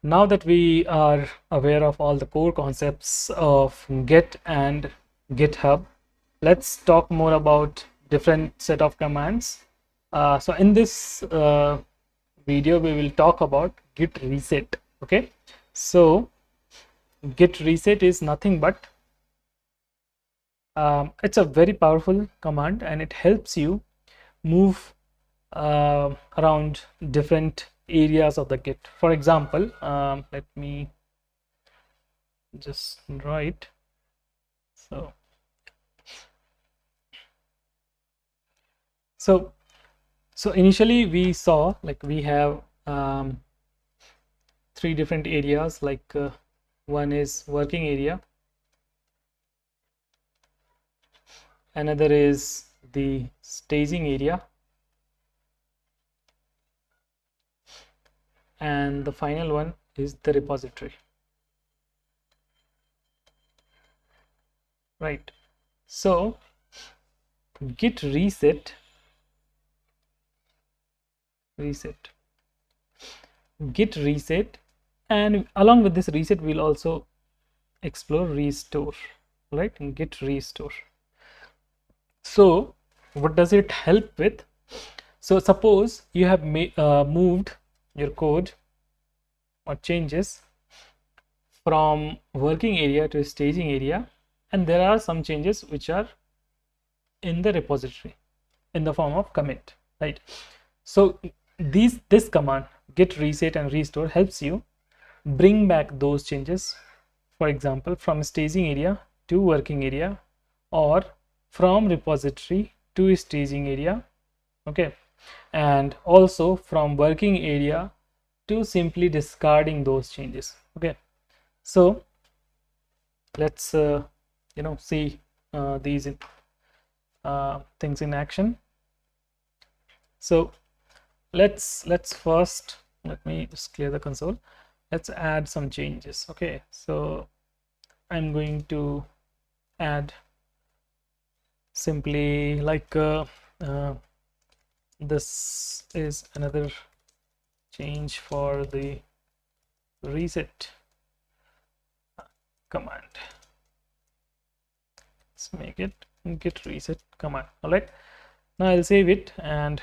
Now that we are aware of all the core concepts of Git and GitHub, let's talk more about different set of commands. So in this video, we will talk about git reset. Okay, so git reset is nothing but it's a very powerful command, and it helps you move around different areas of the Git. For example, let me just write. So initially we saw, like, we have three different areas, like one is working area, another is the staging area, and the final one is the repository, right? So git reset git reset, and along with this reset we'll also explore restore, right? Git restore. So what does it help with? So suppose you have moved your code or changes from working area to staging area, and there are some changes which are in the repository in the form of commit, right? So this command git reset and restore helps you bring back those changes, for example, from staging area to working area, or from repository to staging area, okay, and also from working area to simply discarding those changes. Okay, so let's see these things in action. So let's first, let me just clear the console. Let's add some changes. Okay, so I'm going to add simply like this is another change for the reset command. Let's make it git reset command. All right, now I'll save it, and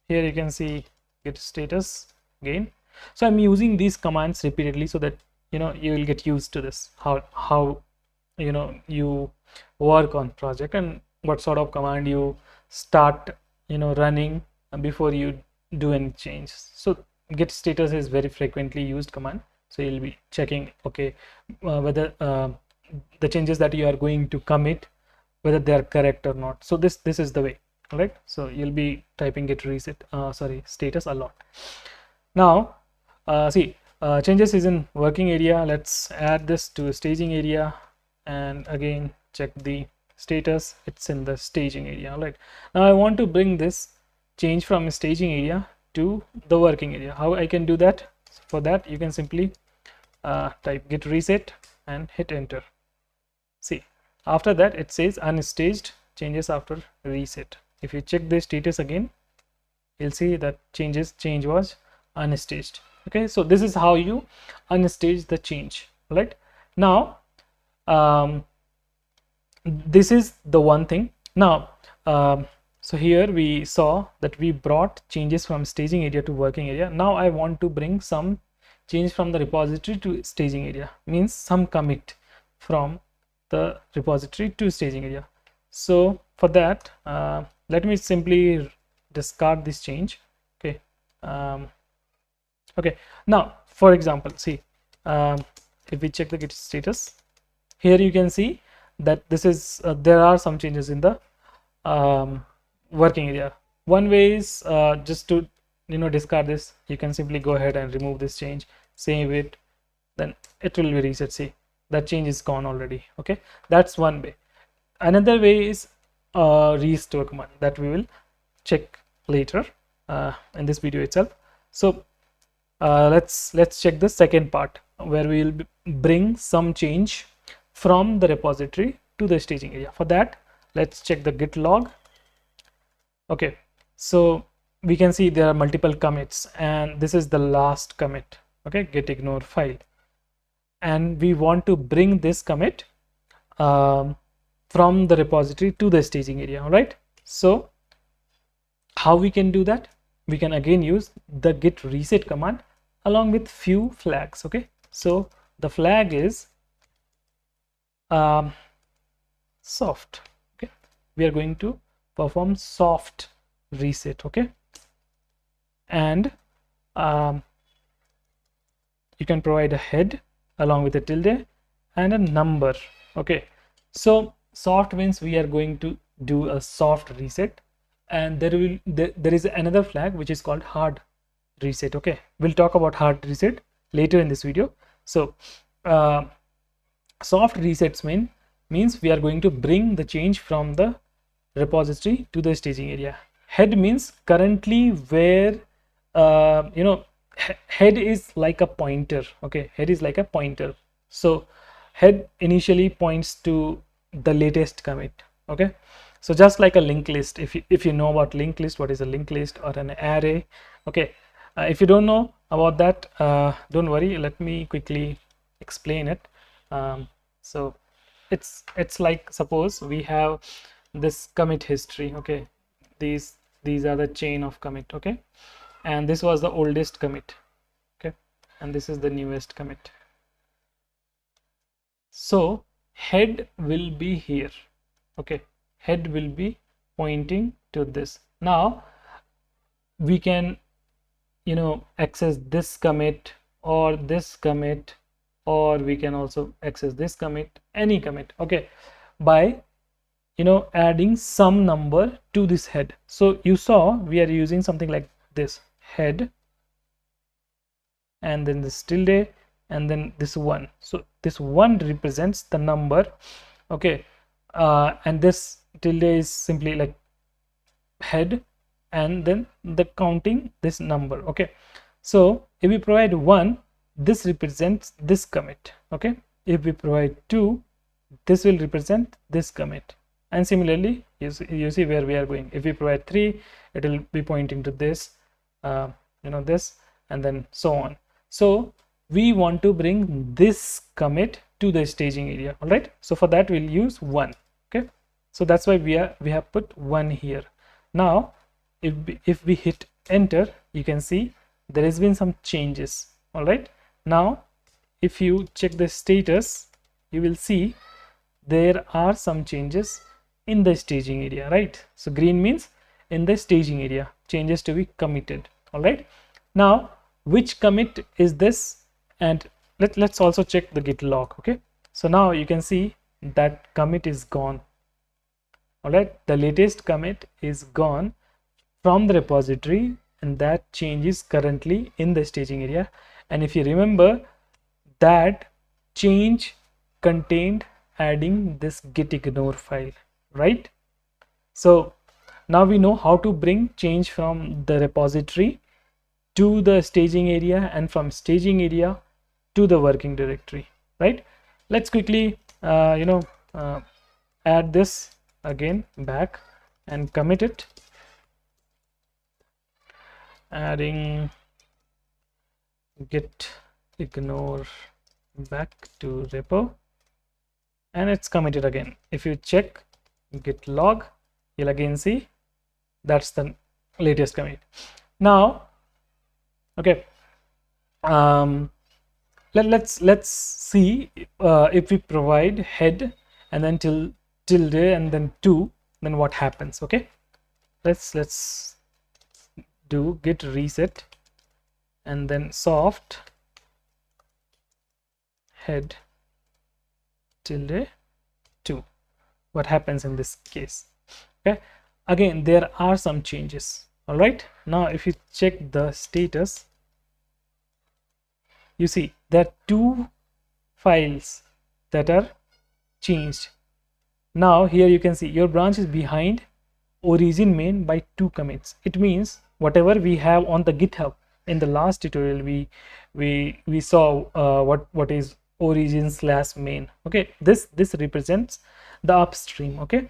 here you can see git status again. So I'm using these commands repeatedly so that you will get used to this, how you work on project, and what sort of command you start running before you do any change. So git status is very frequently used command, so you'll be checking, okay, whether the changes that you are going to commit, whether they are correct or not. So this is the way, right? So you'll be typing git reset status a lot. Now see, changes is in working area. Let's add this to staging area, and again check the status, it's in the staging area. Right, now I want to bring this change from staging area to the working area. How I can do that? For that, you can simply type git reset and hit enter. See, after that it says unstaged changes after reset. If you check the status again, you'll see that change was unstaged. Okay, so this is how you unstage the change. Right, now this is the one thing. Now so here we saw that we brought changes from staging area to working area. Now I want to bring some change from the repository to staging area, means some commit from the repository to staging area. So for that, let me simply discard this change. Okay, okay, now for example, see, if we check the git status, here you can see that this is there are some changes in the working area. One way is just to discard this. You can simply go ahead and remove this change, save it, then it will be reset. See, that change is gone already. Okay, that's one way. Another way is restore command that we will check later in this video itself. So let's check the second part, where we will bring some change from the repository to the staging area. For that, let's check the git log. Okay, so we can see there are multiple commits, and this is the last commit. okay, git ignore file, and we want to bring this commit from the repository to the staging area. All right, so how we can do that? We can again use the git reset command along with few flags. Okay, so the flag is soft. Okay, we are going to perform soft reset. Okay, and you can provide a head along with a tilde and a number. Okay, so soft means we are going to do a soft reset, and there is another flag which is called hard reset. Okay, we'll talk about hard reset later in this video. So soft resets means we are going to bring the change from the repository to the staging area. Head means currently where head is like a pointer. Okay, head is like a pointer, so head initially points to the latest commit. Okay, so just like a linked list, if you know about linked list, what is a linked list or an array. Okay, if you don't know about that, don't worry, let me quickly explain it. So it's like, suppose we have this commit history. Okay, these are the chain of commit. Okay, and this was the oldest commit. Okay, and this is the newest commit. So head will be here. Okay, head will be pointing to this. Now we can access this commit or this commit, or we can also access this commit, any commit. Okay, by adding some number to this head. So you saw we are using something like this head, and then this tilde, and then this one. So this one represents the number. Okay, and this tilde is simply like head, and then the counting this number. Okay, so if we provide 1, this represents this commit. Okay, if we provide 2, this will represent this commit, and similarly you see where we are going. If we provide 3, it will be pointing to this, this, and then so on. So we want to bring this commit to the staging area. All right, so for that we'll use 1. Okay, so that's why we have put 1 here. Now if we hit enter, you can see there has been some changes. All right, now if you check the status, you will see there are some changes in the staging area, right? So green means in the staging area, changes to be committed. All right, now which commit is this? And let's also check the git log. Okay, so now you can see that commit is gone. All right, the latest commit is gone from the repository, and that change is currently in the staging area. And if you remember, that change contained adding this git ignore file, right? So now we know how to bring change from the repository to the staging area, and from staging area to the working directory, right? Let's quickly add this again back and commit it, adding git ignore back to repo, and it's committed again. If you check git log, you'll again see that's the latest commit. Now okay, let's see if we provide head and then tilde and then 2, then what happens. Okay, let's do git reset and then soft head tilde 2. What happens in this case? Okay, again there are some changes. All right, now if you check the status, you see there are 2 files that are changed. Now here you can see your branch is behind origin main by 2 commits. It means whatever we have on the GitHub in the last tutorial, we saw what is origin / main. Okay, this represents the upstream. Okay,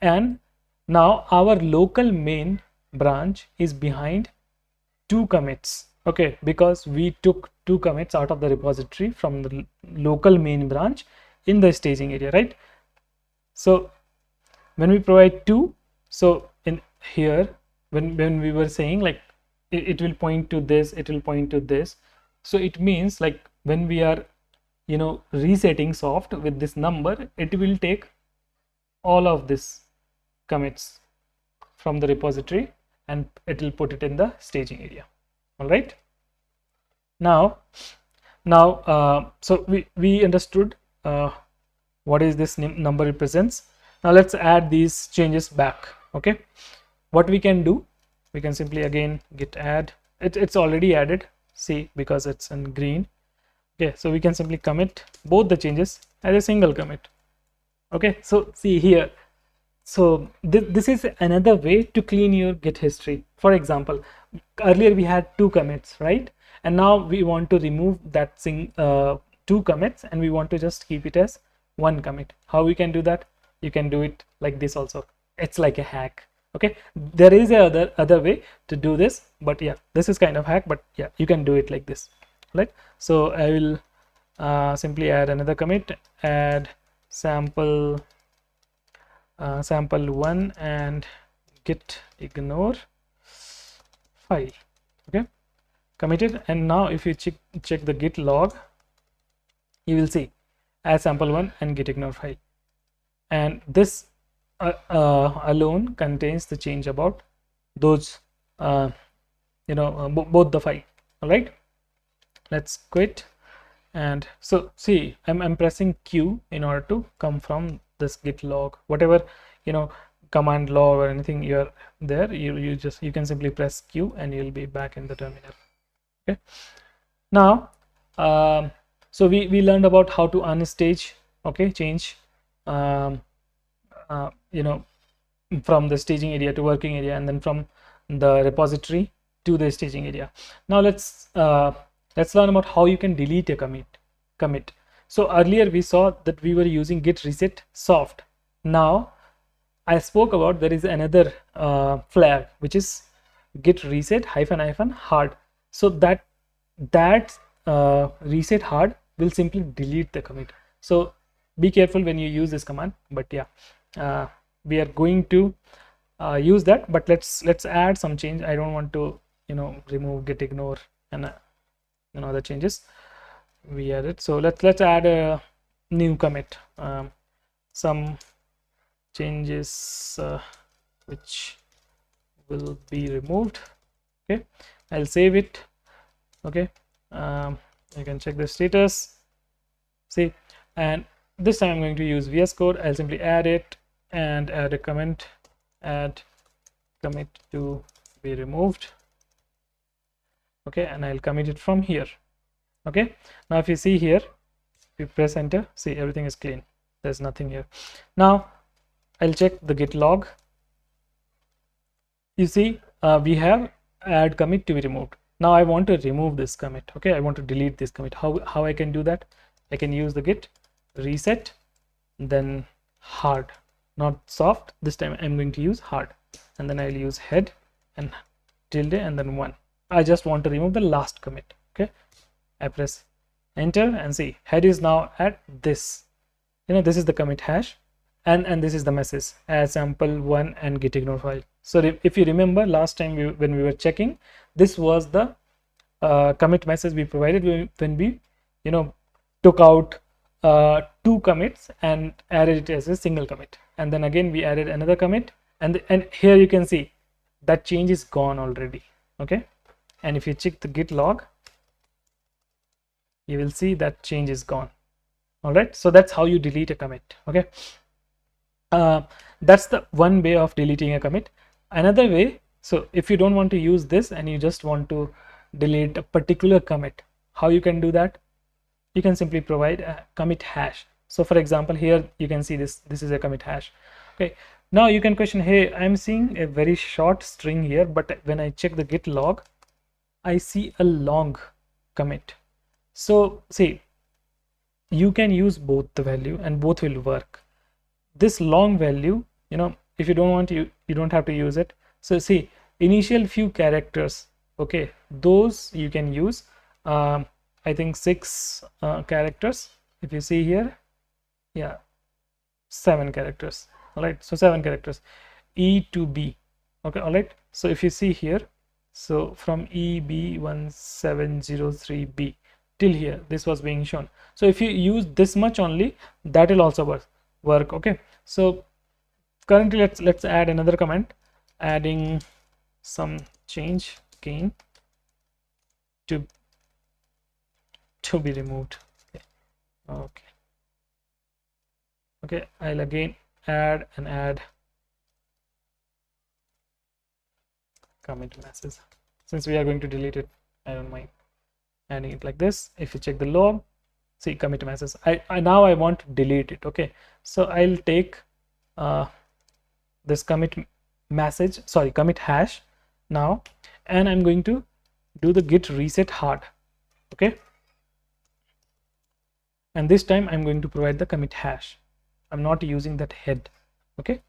and now our local main branch is behind 2 commits. Okay, because we took 2 commits out of the repository from the local main branch in the staging area, right? So when we provide 2, so in here, when we were saying like it will point to this, it will point to this, so it means like when we are resetting soft with this number, it will take all of this commits from the repository and it will put it in the staging area. All right, now so we understood what is this number represents. Now let's add these changes back. Okay, what we can do, we can simply again git add it's already added, see, because it's in green. Okay, so we can simply commit both the changes as a single commit. Okay, so see here, so this is another way to clean your git history. For example, earlier we had 2 commits, right? And now we want to remove that 2 commits and we want to just keep it as 1 commit. How we can do that? You can do it like this also. It's like a hack. Okay, there is a other way to do this, but yeah, this is kind of hack, but yeah, you can do it like this, right? So I will simply add another commit, add sample sample1 and git ignore file. Okay, committed. And now if you check the git log, you will see add sample1 and git ignore file, and this alone contains the change about those both the file. All right, let's quit. And so see, I'm pressing Q in order to come from this git log, whatever command log or anything you're there, you can simply press Q and you'll be back in the terminal. Okay, now so we learned about how to unstage, okay, change from the staging area to working area, and then from the repository to the staging area. Now let's learn about how you can delete a commit. So earlier we saw that we were using git reset soft. Now I spoke about there is another flag which is git reset -- hard. So that reset hard will simply delete the commit. So be careful when you use this command, but yeah, we are going to use that, but let's add some change. I don't want to remove git ignore and other changes we added. So let's add a new commit, some changes which will be removed. Okay, I'll save it. Okay, you can check the status, see, and this time I'm going to use VS Code. I'll simply add it and add a comment, add commit to be removed. Okay, and I'll commit it from here. Okay, now if you see here, if you press enter, see, everything is clean, there's nothing here. Now I'll check the git log. You see, we have add commit to be removed. Now I want to remove this commit. Okay, I want to delete this commit. How I can do that? I can use the git reset, then hard, not soft. This time I'm going to use hard, and then I'll use head and tilde and then 1. I just want to remove the last commit. Okay, I press enter and see, head is now at this. This is the commit hash, and this is the message as sample1 and git ignore file. So if you remember last time when we were checking, this was the commit message we provided when we took out 2 commits and added it as a single commit, and then again we added another commit, and here you can see that change is gone already. Okay, and if you check the git log, you will see that change is gone. All right, so that's how you delete a commit. Okay, that's the one way of deleting a commit. Another way, so if you don't want to use this and you just want to delete a particular commit, how you can do that? You can simply provide a commit hash. So for example, here you can see this is a commit hash. Okay, now you can question, hey, I'm seeing a very short string here, but when I check the git log, I see a long commit. So see, you can use both the value and both will work. This long value, if you don't want to, you don't have to use it. So see, initial few characters Okay, those you can use. I think 6 characters. If you see here, yeah, 7 characters. All right, so 7 characters, E to B. Okay, all right. So if you see here, so from EB1703B till here, this was being shown. So if you use this much only, that will also work. Okay, so currently let's add another comment, adding some change gain to be removed. Okay, okay, I'll again add commit message. Since we are going to delete it, I don't mind adding it like this. If you check the log, see commit message. I now I want to delete it. Okay, so I'll take this commit message, sorry, commit hash now, and I'm going to do the git reset hard. Okay, and this time I'm going to provide the commit hash. I'm not using that head. Okay,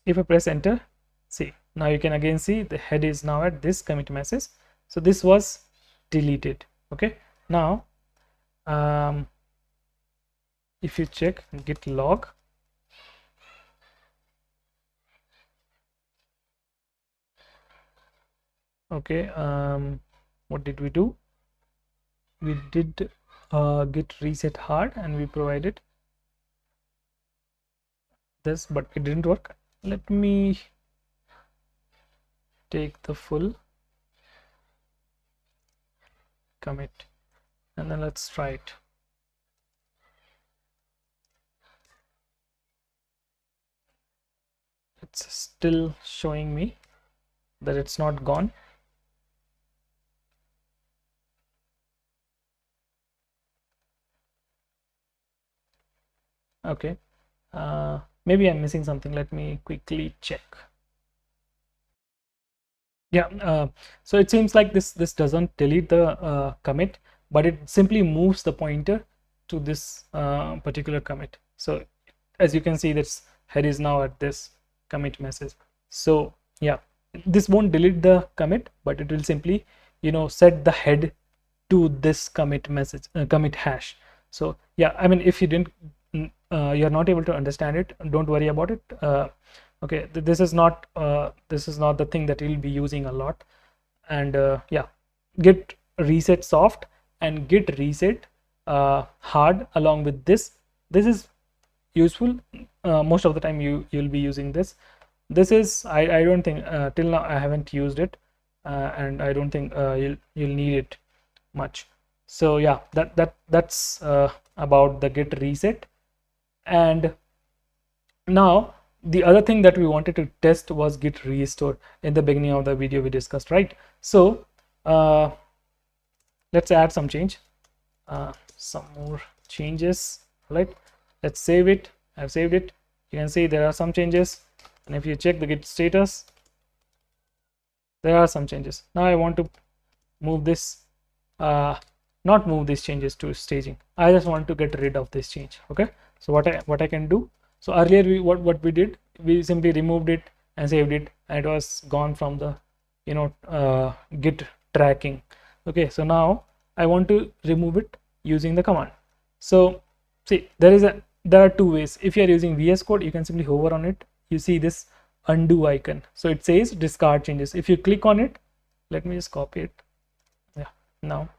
if I press enter, see, now you can again see the head is now at this commit message. So this was deleted. Okay, now if you check git log, okay, what did we do? We did git reset hard and we provided this, but it didn't work. Let me take the full commit and then let's try it. It's still showing me that it's not gone. Okay, maybe I'm missing something. Let me quickly check. Yeah, so it seems like this doesn't delete the commit, but it simply moves the pointer to this particular commit. So as you can see, this head is now at this commit message. So yeah, this won't delete the commit, but it will simply, you know, set the head to this commit message, commit hash. So yeah, I mean, if you didn't you're not able to understand it, don't worry about it. Okay, this is not the thing that you'll be using a lot. And yeah, git reset soft and git reset hard along with this is useful. Most of the time you'll be using this. This is I don't think till now I haven't used it, and I don't think you'll need it much. So yeah, that's about the git reset. And now the other thing that we wanted to test was git restore. In the beginning of the video we discussed, right? So let's add some change, some more changes. Right, let's save it. I've saved it. You can see there are some changes, and if you check the git status, there are some changes. Now I want to move this, not move these changes to staging. I just want to get rid of this change. Okay, so what I can do, so earlier what we did, we simply removed it and saved it, and it was gone from the, you know, git tracking. Okay, so now I want to remove it using the command. So see, there are two ways. If you are using VS Code, you can simply hover on it. You see this undo icon, so it says discard changes. If you click on it, let me just copy it. Yeah, now,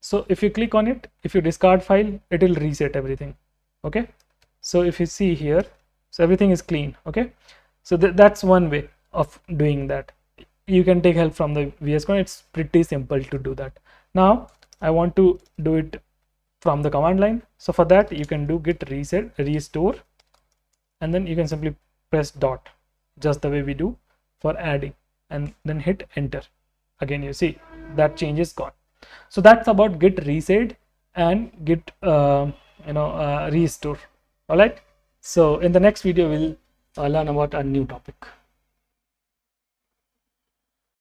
so if you click on it, if you discard file, it will reset everything. Okay, so if you see here, so everything is clean. Okay, so that's one way of doing that. You can take help from the VS Code. It's pretty simple to do that. Now I want to do it from the command line. So for that, you can do git reset restore, and then you can simply press dot, just the way we do for adding, and then hit enter. Again, you see that change is gone. So that's about git reset and git restore. All right, so in the next video we'll learn about a new topic.